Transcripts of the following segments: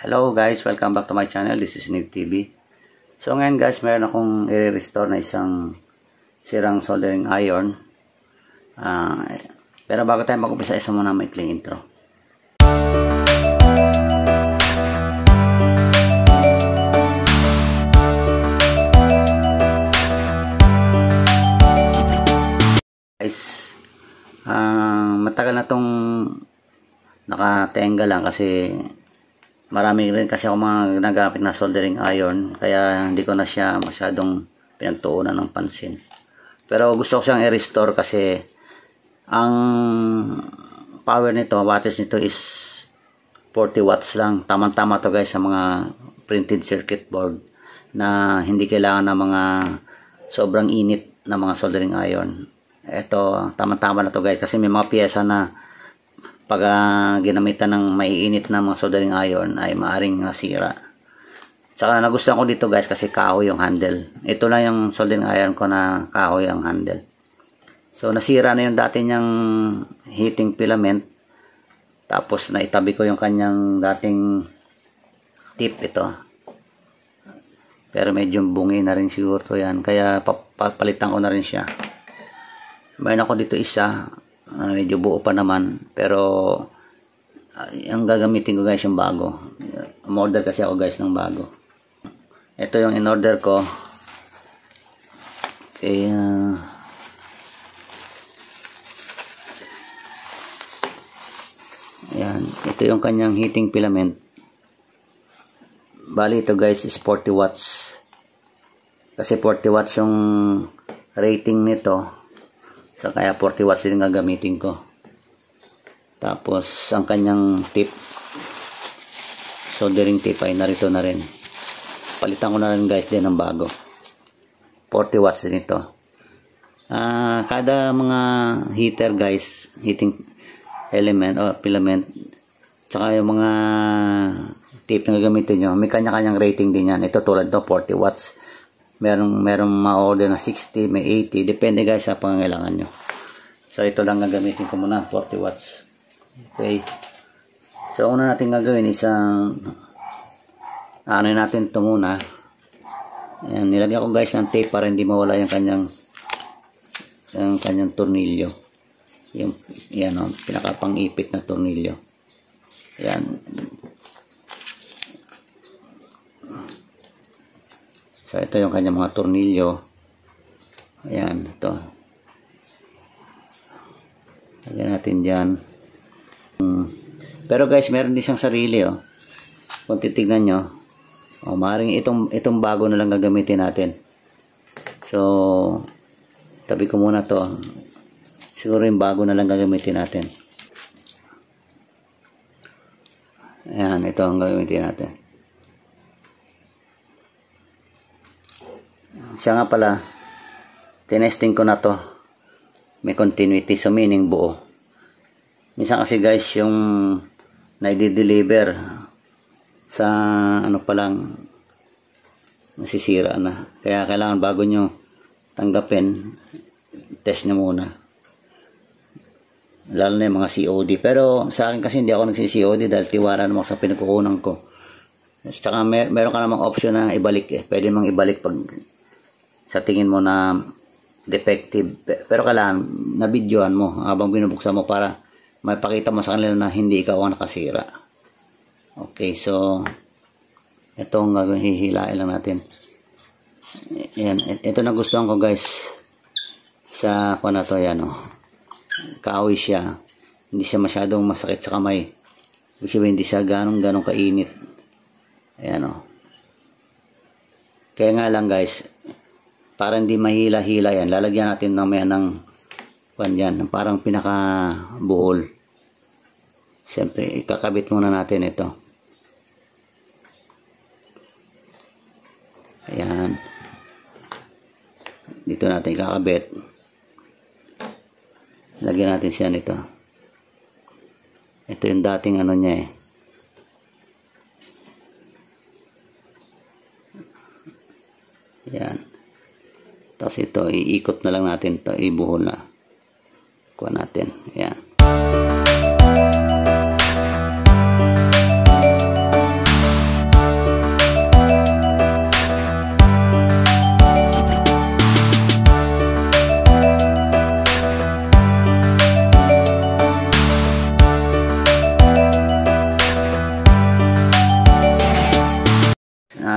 Hello guys, welcome back to my channel. This is Nick TV. So ngayon guys, meron akong i-restore na isang sirang soldering iron. Pero bago tayo mag-umpisa, isa muna maikling intro. Guys, matagal na tong nakatenga lang kasi marami rin kasi ako mga ginagamit na soldering iron, kaya hindi ko na siya masyadong pinagtuunan ng pansin. Pero gusto ko siyang i-restore kasi ang power nito, wattage nito is 40 watts lang. Tamang-tama to guys sa mga printed circuit board na hindi kailangan ng mga sobrang init na mga soldering iron. Ito, tamang-tama na to guys kasi may mga piyesa na pag ginamitan ng maiinit na mga soldering iron ay maaring nasira. Tsaka nagustuhan ko dito guys kasi kahoy yung handle. Ito lang yung soldering iron ko na kahoy ang handle. So nasira na yung dati niyang heating filament. Tapos naitabi ko yung kanyang dating tip ito. Pero medyo bungi na rin siguro to yan. Kaya papalitan ko na rin siya. Mayroon ako dito isa. Medyo buo pa naman, pero ang gagamitin ko guys yung bago. Umorder kasi ako guys ng bago. Ito yung in-order ko. Okay, ayan, ito yung kanyang heating filament. Bali ito guys is 40 watts. Kasi 40 watts yung rating nito. So, kaya 40 watts din gagamitin ko. Tapos, ang kanyang tip, soldering tip ay narito na rin. Palitan ko na rin guys din ng bago. 40 watts din ito. Kada mga heater guys, heating element o filament, tsaka yung mga tip na gagamitin nyo, may kanya-kanyang rating din yan. Ito tulad to 40 watts. Merong ma-order na 60, may 80. Depende guys sa pangangailangan nyo. So, ito lang gagamitin ko muna. 40 watts. Okay. So, una natin gagawin isang ano natin ito muna. Ayan, nilagyan ko guys ng tape para hindi mawala yung kanyang tornilyo. Yan o, pinakapang-ipit na tornilyo. Ayan. So, ito yung kanyang mga tornilyo. Ayan, ito. Lagyan natin dyan. Pero guys, meron din siyang sarili, oh. Kung titignan nyo, oh, maaaring itong bago na lang gagamitin natin. So, tabi ko muna to. Siguro yung bago na lang gagamitin natin. Ayan, ito ang gagamitin natin. Siya nga pala, tinesting ko na to. May continuity, so meaning buo. Minsan kasi guys, yung na-deliver sa ano pa lang, nasisira na. Kaya kailangan bago nyo tanggapin, test nyo muna. Lalo na yung mga COD. Pero sa akin kasi hindi ako nagsi-COD dahil tiwala naman sa pinagkukunan ko. Saka meron ka namang option na ibalik eh. Pwede mong ibalik pag sa tingin mo na defective, pero kailangan na-videoan mo habang binubuksan mo para maipakita mo sa kanila na hindi ikaw ang nakasira. Okay, so ito ang gagawin, hihilain lang natin. Ayan, ito na gustuhan ko guys sa kung na to, yan o, kahoy siya, hindi siya masyadong masakit sa kamay, hindi siya ganong kainit. Ayan o, kaya nga lang guys, para hindi mahila-hila yan, lalagyan natin mamaya ng yan, parang pinaka-buhol. Siyempre, ikakabit muna natin ito. Ayan. Dito natin ikakabit. Lagyan natin siya nito. Ito yung dating ano niya eh. Ayan. Tapos ito, iikot na lang natin ito, ibuhol na. Kuha natin. Ayan.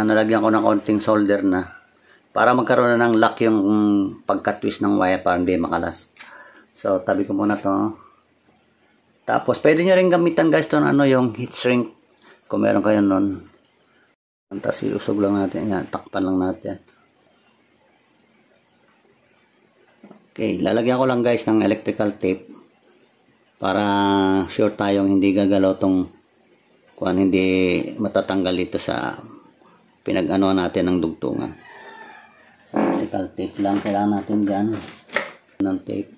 nalagyan ko ng konting solder na para magkaroon na ng lock yung pagka-twist ng wire para hindi makalas. So tabi ko muna to. Tapos pwede nyo rin gamitan guys to ano, yung heat shrink kung meron kayo nun. Tapos iusog lang natin yan, takpan lang natin. Okay, lalagyan ko lang guys ng electrical tape para sure tayong hindi gagalaw tong kung hindi matatanggal dito sa pinag-ano natin ng dugtungan. Electrical tape lang kailangan natin dyan ng tape.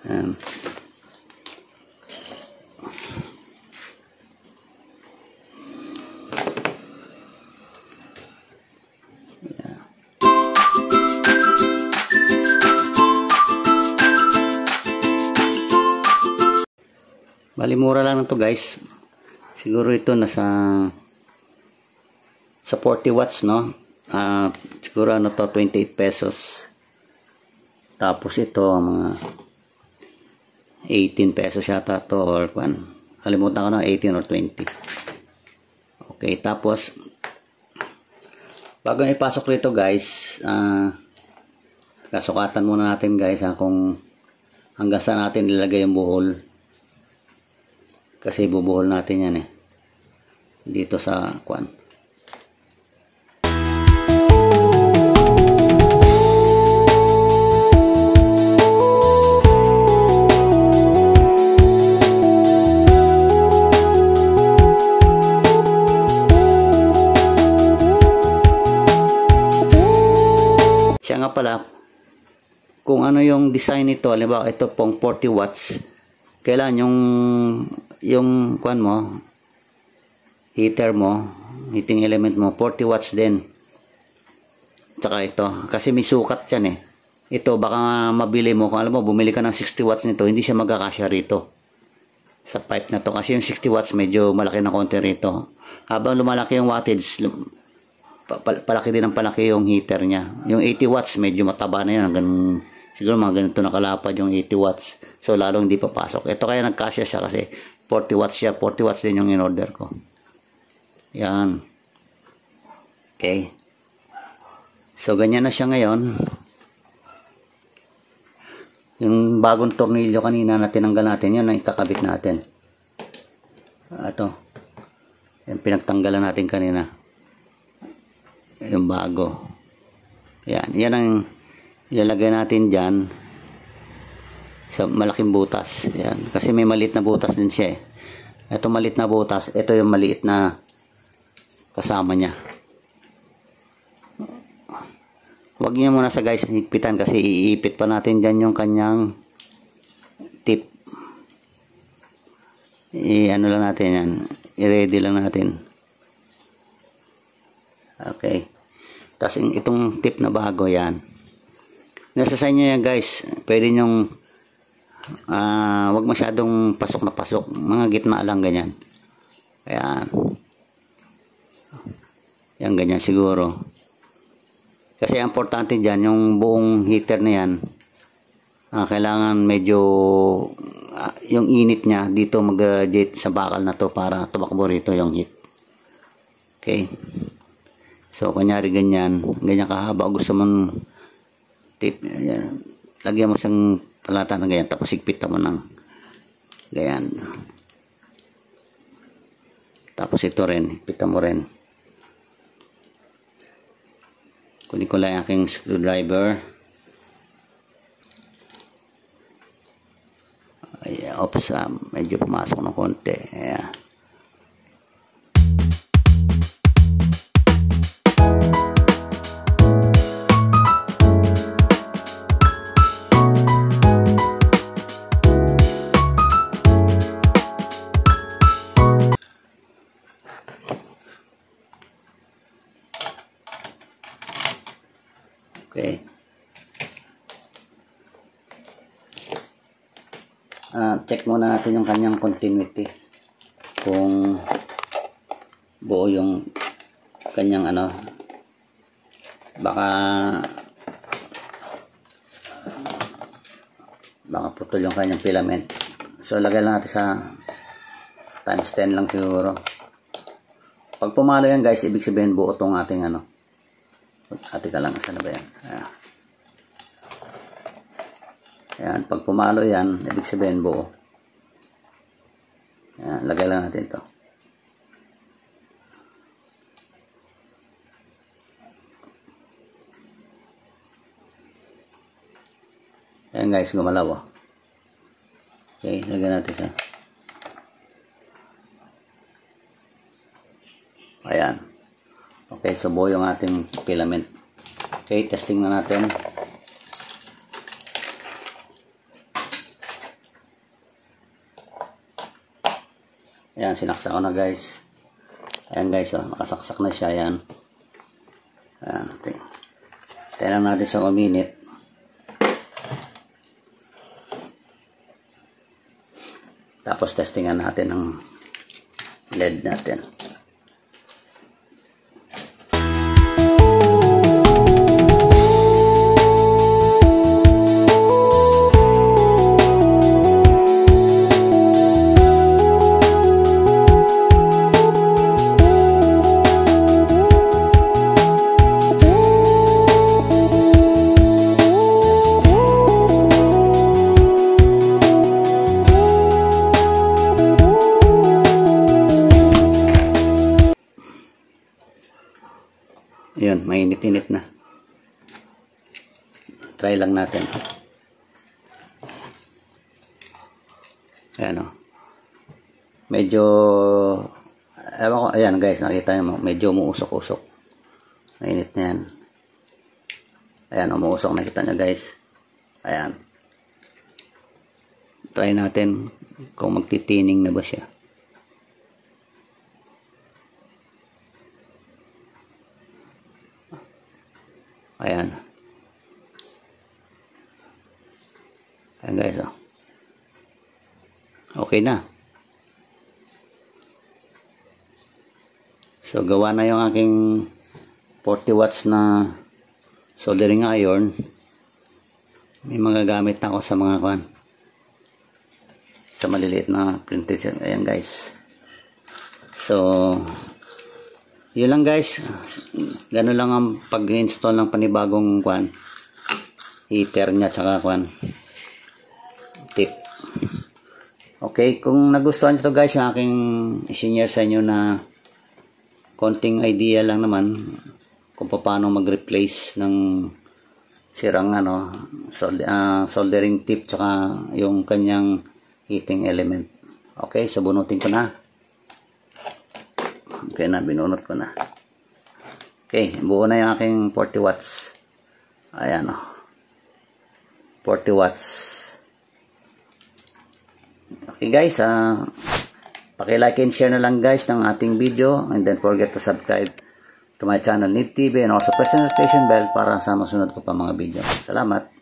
Ayan. Bali mura lang to guys. Siguro ito nasa sa 40 watts no. Siguro ano to 28 pesos. Tapos ito mga 18 pesos yata to or kwan. Kalimutan ko na 18 or 20. Okay, tapos bago ipasok rito guys, kasukatan muna natin guys kung hanggang saan natin ilagay yung buhol. Kasi bubuhol natin yan dito sa kwan. Siya nga pala, kung ano yung design nito, halimbawa ito pong 40 watts, kailan yung kwan mo, heater mo, heating element mo, 40 watts din. Tsaka ito, kasi may sukat yan Ito, baka mabili mo, kung alam mo, bumili ka ng 60 watts nito, hindi siya magkakasya rito. Sa pipe na to, kasi yung 60 watts medyo malaki na konti rito. Habang lumalaki yung wattage, palaki din ang palaki yung heater niya. Yung 80 watts, medyo mataba na yun, hanggang siguro mga ganito nakalapad yung 80 watts. So, lalong hindi papasok. Ito kaya nagkasya siya kasi 40 watts siya. 40 watts din yung in-order ko. Yan. Okay. So, ganyan na siya ngayon. Yung bagong tornilyo kanina na tinanggal natin, yun ang ikakabit natin. Ito. Yung pinagtanggalan natin kanina. Yung bago. Yan. Yan ang ilalagay natin dyan sa malaking butas. Yan. Kasi may maliit na butas din siya Ito maliit na butas. Ito yung maliit na kasama niya. Huwag niyo muna sa guys higpitan kasi iipit pa natin dyan yung kanyang tip. Ano lang natin yan. I-ready lang natin. Okay. Tapos itong tip na bago yan. Nasa sa inyo yan guys. Pwede nyong wag masyadong pasok na pasok. Mga gitna lang ganyan. Ayan. Yan ganyan siguro. Kasi ang importante dyan, yung buong heater na yan, kailangan medyo yung init niya dito mag-radiate sa bakal na to para tumakbo rito yung heat. Okay. So, kunyari ganyan kahaba, gusto mong tip, lagyan mo siyang talata na ganyan, tapos higpitan mo ng ganyan. Tapos ito rin, higpitan mo rin. Kunin ko lang yung aking screwdriver. Ay, oops, medyo pumasok ng konti. Ayan. Okay. Check muna natin yung kanyang continuity. Kung buo yung kanyang baka baka putol yung kanyang filament. So lagay lang natin sa times 10 lang siguro. Pag pumalo yan guys, ibig sabihin buo tong ating ano. Ate ka lang, saan na ba yan? Ayan, pag pumalo yan, ibig sabihin buo. Ayan, lagay lang natin ito. Ayan guys, gumalaw oh. Okay, lagyan natin siya. Ayan. Okay, so buo yung ating filament. Okay, testing na natin. Ayan, sinaksak ko na guys. Ayan guys, oh, nakasaksak na siya. Ayan. Ayan, tayo lang natin siyang uminit. Tapos testingan natin ang LED natin. Yun, mainit-init na. Try lang natin. Ayan o. Medyo, ewan ko, ayan guys, nakita nyo, medyo umuusok-usok. Mainit na yan. Ayan, umuusok, nakita nyo guys. Ayan. Try natin kung magtitining na ba siya. Ayan. Ayan guys, oh. Okay na. So, gawa na yung aking 40 watts na soldering iron. May mga gamit na ako sa mga kwan. Sa maliliit na printed. Ayan guys. So, yun lang guys. Ganun lang ang pag-install ng panibagong kwan. Heater niya tsaka kwan. Tip. Okay, kung nagustuhan nyo to guys, yung aking i-share sa inyo na konting idea lang naman kung paano mag-replace ng sirang ano, soldering tip tsaka yung kanyang heating element. Okay, so bunutin ko na. Okay na, binunot ko na. Okay, buo na yung aking 40 watts. Ayan o. 40 watts. Okay guys, paki-like and share na lang guys ng ating video. And then forget to subscribe to my channel, Nib TV. And also press the notification bell para sa masunod ko pa mga video. Salamat.